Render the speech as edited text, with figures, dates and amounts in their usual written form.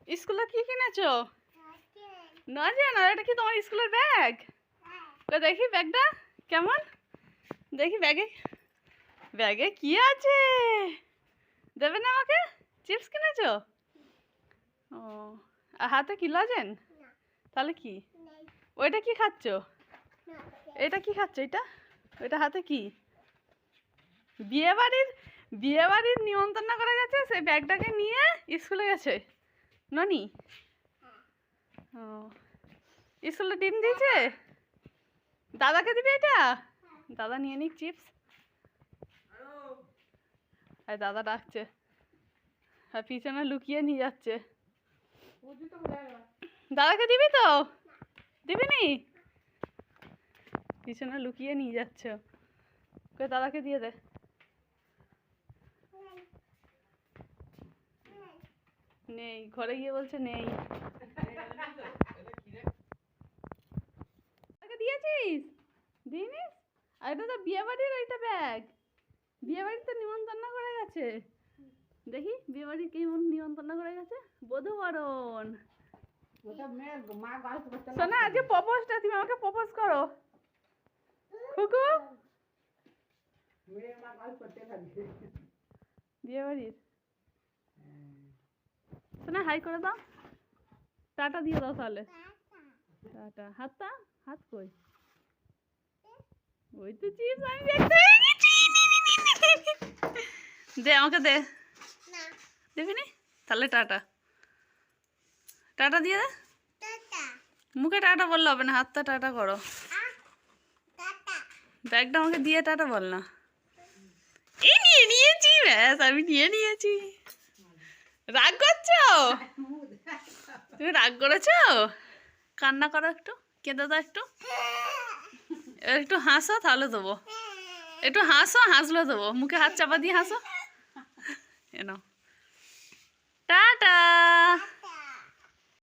স্কুলে কি কিনেছো? নজেন। আর এটা কি তোমার স্কুলের ব্যাগ? দেখি ব্যাগটা কেমন, দেখি ব্যাগে ব্যাগে কি আছে। দেবে না আমাকে? চিপস কিনেছো? ও, আর হাতে কি লজেন? তাহলে কি ওইটা কি খাচ্ছ? এটা কি খাচ্ছ? এটা ওইটা হাতে কি? বিয়ে বাড়ির নিমন্ত্রণ করে গেছে, সেই ব্যাগটাকে নিয়ে স্কুলে গেছে ননি। ও, স্কুলে ডিম দিয়েছে। দাদাকে দিবি এটা? দাদা নিয়ে নিক চিপস। আর দাদা ডাকছে, আর পিছনে লুকিয়ে নিয়ে যাচ্ছে। দাদাকে দিবি তো? দিবি নি? পিছনে লুকিয়ে নিয়ে যাচ্ছে। দাদাকে দিয়ে দে। নেই, ঘরে গিয়ে বলছে নেই। দিয়েছিস? দিনিস? আর এটা তো বিয়ে বাড়ির ওইটা ব্যাগ। বিয়ে বাড়িতে নিমন্ত্রণ করে গেছে। দেখি বিয়ে বাড়ির কি নিমন্ত্রণ করে গেছে। বধূবরণ। শোনা, আজকে প্রপোজটা, তুমি আমাকে প্রপোজ করো। খুকু বিয়ে বাড়ির শোনা, হাই করে দাও, টাটা দিয়ে দাও তাহলে। টাটা। হাতটা, হাত কই? ওই তো চিপস আমি দেখতে গেছি। দে আমাকে দে। দেখবি নি? তাহলে টাটা। টাটা দিয়ে দে। মুখে টাটা বললে হবে না, হাতটা টাটা করো। ব্যাগটা আমাকে দিয়ে টাটা বল না। এই নিয়ে নিয়েছি, ব্যাস আমি নিয়ে নিয়েছি। রাগ করছো? তুমি রাগ করেছো? কান্না করো একটু, কেঁদে দাও একটু। একটু হাসো তাহলে দেবো। একটু হাসো, হাসলে দেবো। মুখে হাত চাপা দিয়ে হাসো। টাটা।